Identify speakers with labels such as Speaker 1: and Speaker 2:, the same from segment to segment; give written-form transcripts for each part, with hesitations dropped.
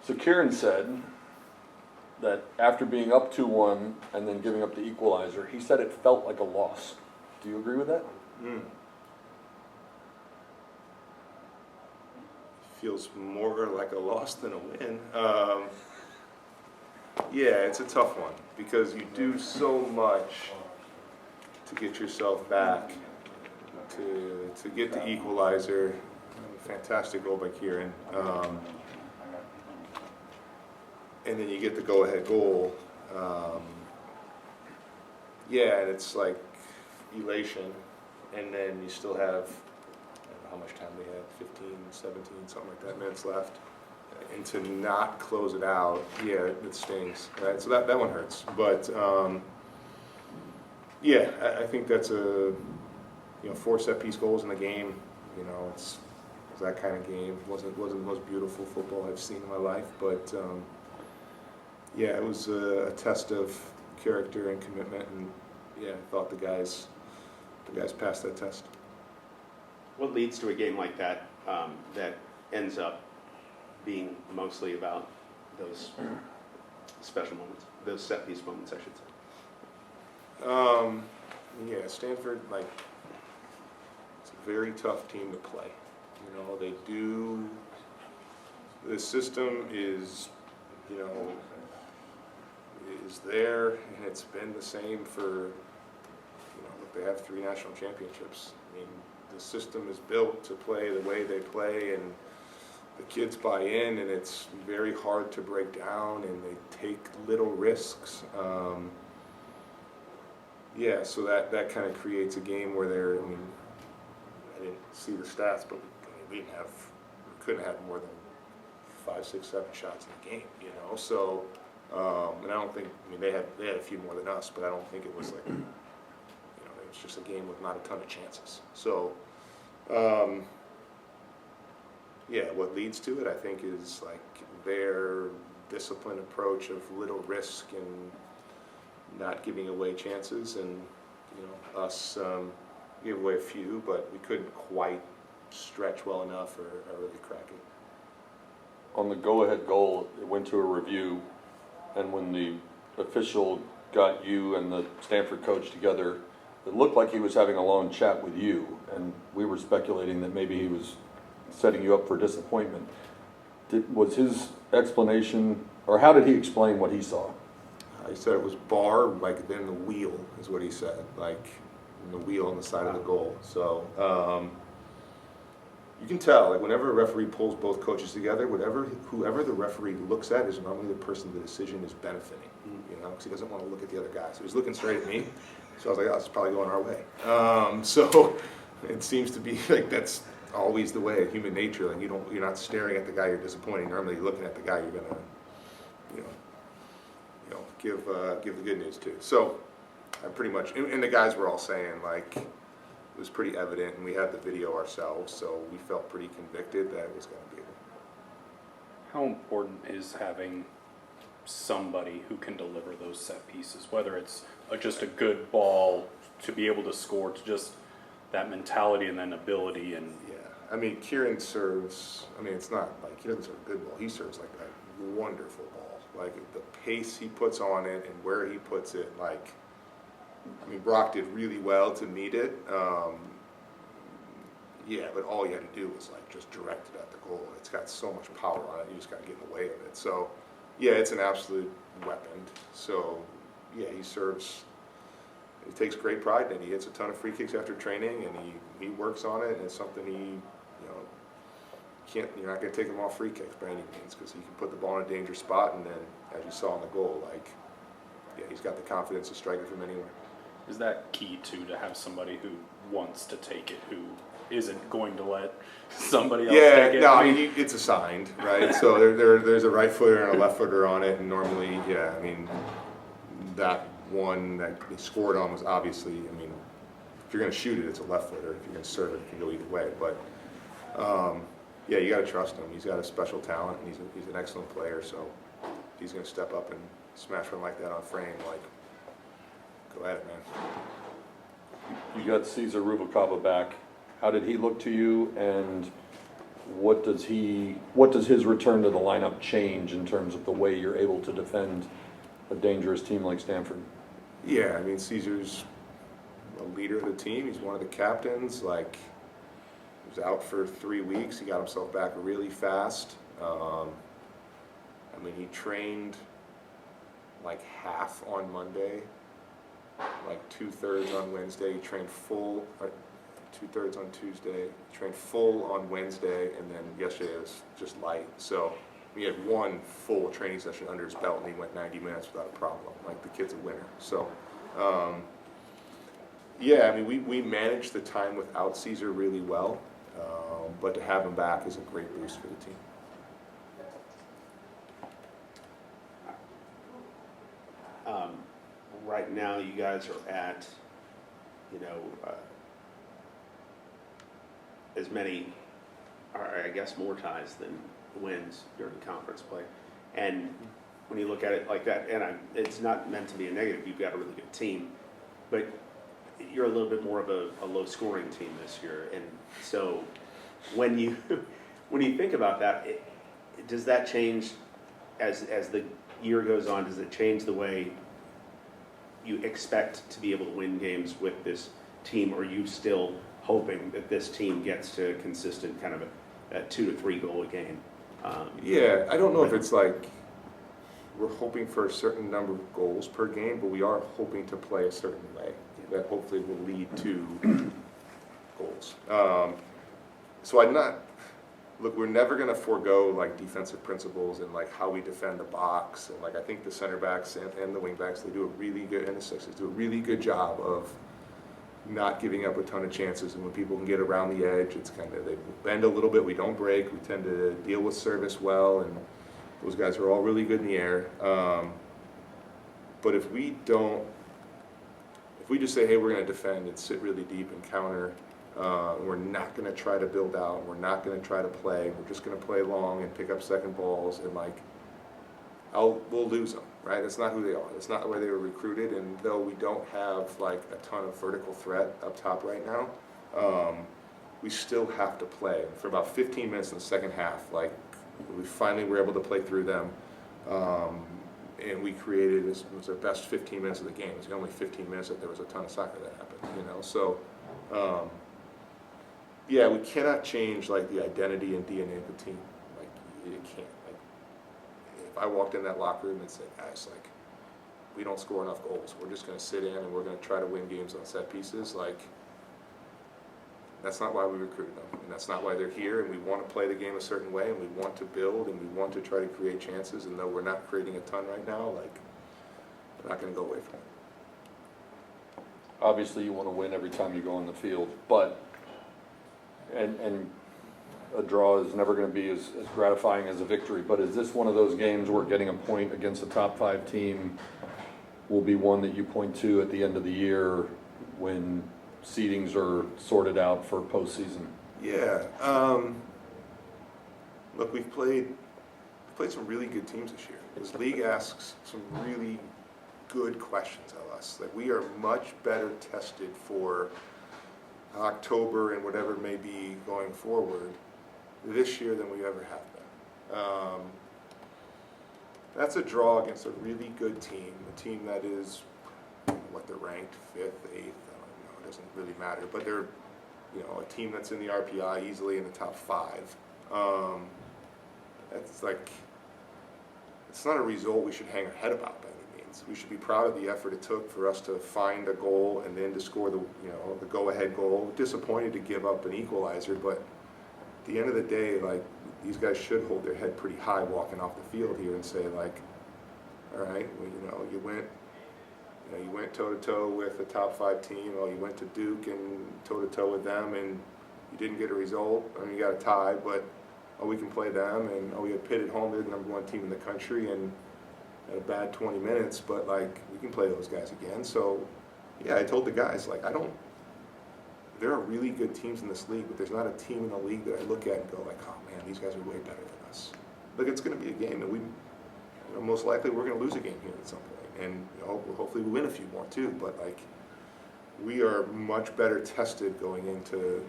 Speaker 1: So Kieran said that after being up 2-1 and then giving up the equalizer, he said it felt like a loss. Do you agree with that?
Speaker 2: Feels more like a loss than a win. Yeah, it's a tough one because you do so much to get yourself back, to get the equalizer. Fantastic goal by Kieran. And then you get the go-ahead goal. Yeah, and it's like elation. And then you still have, I don't know how much time they had, 15, 17, something like that, minutes left. And to not close it out, yeah, it stings, right? So that one hurts. But yeah, I think that's a, 4 set-piece goals in the game. It's that kind of game. Wasn't the most beautiful football I've seen in my life, but yeah, it was a test of character and commitment, and yeah, I thought the guys passed that test.
Speaker 3: What leads to a game like that that ends up being mostly about those special moments, those set-piece moments, I should say?
Speaker 2: Yeah, Stanford, it's a very tough team to play. They do, the system is, is there, and it's been the same for, they have 3 national championships. I mean, the system is built to play the way they play, and the kids buy in, and it's very hard to break down, and they take little risks. Yeah, so that kind of creates a game where I didn't see the stats, but we couldn't have more than 5, 6, 7 shots in the game, So, and I don't think, they had a few more than us, but I don't think it was like, it was just a game with not a ton of chances. So, yeah, what leads to it, I think, is their disciplined approach of little risk and not giving away chances, and us gave away a few, but we couldn't quite stretch well enough or really crack it.
Speaker 1: On the go-ahead goal, it went to a review, and when the official got you and the Stanford coach together, it looked like he was having a long chat with you, and we were speculating that maybe he was setting you up for disappointment. Was his explanation, or how did he explain what he saw?
Speaker 2: He said it was bar, then the wheel is what he said, the wheel on the side of the goal. So you can tell, whenever a referee pulls both coaches together, whoever the referee looks at is normally the person the decision is benefiting, because he doesn't want to look at the other guy. So he's looking straight at me. So I was like, oh, it's probably going our way. So it seems to be that's always the way, human nature. You're not staring at the guy you're disappointing. Normally you're looking at the guy you're gonna, give the good news to. So I pretty much, and the guys were all saying it was pretty evident, and we had the video ourselves, so we felt pretty convicted that it was going to be.
Speaker 4: How important is having somebody who can deliver those set pieces, whether it's just a good ball to be able to score, to just that mentality and then ability? And
Speaker 2: yeah, Kieran serves, it's not he doesn't serve a good ball, he serves a wonderful ball. The pace he puts on it and where he puts it, Brock did really well to meet it. Yeah, but all you had to do was just direct it at the goal. It's got so much power on it, you just got to get in the way of it. So, yeah, it's an absolute weapon. So, yeah, he takes great pride in it. He hits a ton of free kicks after training, and he works on it, and it's something you're not going to take him off free kicks by any means, because he can put the ball in a dangerous spot, and then, as you saw in the goal, yeah, he's got the confidence to strike it from anywhere.
Speaker 4: Is that key to have somebody who wants to take it, who isn't going to let somebody else take it?
Speaker 2: Yeah, no, it's assigned, right? So there's a right footer and a left footer on it, and normally, yeah, that one that they scored on was obviously, if you're going to shoot it, it's a left footer. If you're going to serve it, it can go either way. But yeah, you got to trust him. He's got a special talent, and he's an excellent player. So he's going to step up and smash one like that on frame. Go at it, man.
Speaker 1: You got Cesar Rubalcaba back. How did he look to you? And what does his return to the lineup change in terms of the way you're able to defend a dangerous team like Stanford?
Speaker 2: Yeah, I mean, Caesar's a leader of the team. He's one of the captains. Like, he was out for 3 weeks. He got himself back really fast. I mean, he trained like half on Monday, like 2/3 on Wednesday. He trained full, 2/3 on Tuesday. He trained full on Wednesday, and then yesterday was just light. So he had one full training session under his belt, and he went 90 minutes without a problem. Like, the kid's a winner. So, yeah, I mean, we managed the time without Caesar really well, but to have him back is a great boost for the team.
Speaker 3: Right now, you guys are at, as many, or I guess more ties than wins during conference play. And when you look at it like that, and it's not meant to be a negative, you've got a really good team, but you're a little bit more of a low-scoring team this year. And so when you think about that, does that change as the year goes on? Does it change the way you expect to be able to win games with this team, or are you still hoping that this team gets to a consistent kind of a 2 to 3 goal a game?
Speaker 2: Yeah, I don't know if it's like we're hoping for a certain number of goals per game, but we are hoping to play a certain way that hopefully will lead to goals. So look, we're never going to forego like defensive principles and like how we defend the box, and like I think the center backs and the wing backs, they do a really good, and the sixers do a really good job of not giving up a ton of chances. And when people can get around the edge, it's kind of, they bend a little bit, we don't break, we tend to deal with service well, and those guys are all really good in the air. But if we just say, hey, we're going to defend and sit really deep and counter, we're not going to try to build out, we're not going to try to play, we're just going to play long and pick up second balls, and like, we'll lose them, right? That's not who they are. That's not the way they were recruited, and though we don't have like a ton of vertical threat up top right now, we still have to play. For about 15 minutes in the second half, like, we finally were able to play through them, and we created, it was our best 15 minutes of the game. It was the only 15 minutes that there was a ton of soccer that happened, so yeah, we cannot change like the identity and DNA of the team. Like, you can't. Like, if I walked in that locker room and said, guys, like, we don't score enough goals, we're just going to sit in and we're going to try to win games on set pieces, like, that's not why we recruited them, and that's not why they're here. And we want to play the game a certain way, and we want to build, and we want to try to create chances. And though we're not creating a ton right now, like, we're not going to go away from it.
Speaker 1: Obviously, you want to win every time you go on the field, but and a draw is never going to be as gratifying as a victory. But is this one of those games where getting a point against a top 5 team will be one that you point to at the end of the year when seedings are sorted out for postseason?
Speaker 2: Yeah. Look, we've played some really good teams this year. This league asks some really good questions of us. Like, we are much better tested for October and whatever it may be going forward this year than we ever have been. That's a draw against a really good team, a team that is, they're ranked 5th, 8th, I don't know, it doesn't really matter, but they're, a team that's in the RPI easily in the top 5. That's like, it's not a result we should hang our head about by any means. We should be proud of the effort it took for us to find a goal and then to score the go-ahead goal. Disappointed to give up an equalizer, but at the end of the day, like, these guys should hold their head pretty high walking off the field here and say, like, all right, well, you went toe-to-toe with a top 5 team. Well, you went to Duke and toe-to-toe with them, and you didn't get a result. I mean, you got a tie, but we can play them, and we had Pitt at home. They're the #1 team in the country, and had a bad 20 minutes, but like, we can play those guys again. So, yeah, I told the guys, like, there are really good teams in this league, but there's not a team in the league that I look at and go like, oh man, these guys are way better than us. Look, it's going to be a game, and we, most likely we're going to lose a game here at some point, and hopefully we win a few more too. But like, we are much better tested going into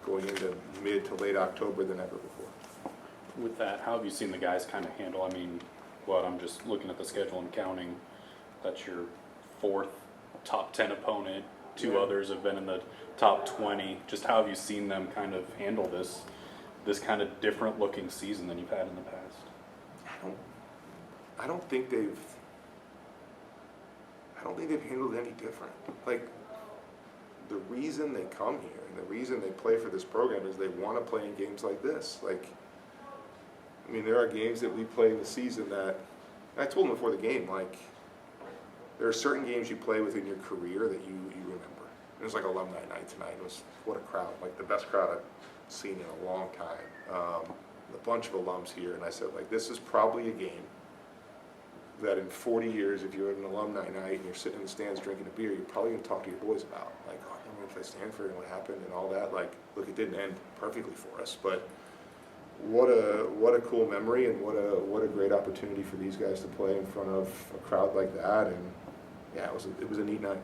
Speaker 2: going into mid to late October than ever before.
Speaker 4: With that, how have you seen the guys kind of handle? I mean, I'm just looking at the schedule and counting. That's your fourth top 10 opponent. Two
Speaker 2: Yeah.
Speaker 4: others have been in the top 20. Just how have you seen them kind of handle this kind of different looking season than you've had in the past?
Speaker 2: I don't think they've handled any different. Like, the reason they come here and the reason they play for this program is they want to play in games like this. Like, I mean, there are games that we play in the season that, I told them before the game, like, there are certain games you play within your career that you remember. It was like alumni night tonight. It was, what a crowd, like the best crowd I've seen in a long time. A bunch of alums here, and I said, like, this is probably a game that in 40 years, if you're at an alumni night and you're sitting in the stands drinking a beer, you're probably going to talk to your boys about. Like, oh, I'm going to play Stanford and what happened and all that. Like, look, it didn't end perfectly for us, but what a cool memory and what a great opportunity for these guys to play in front of a crowd like that. And yeah, it was a neat night.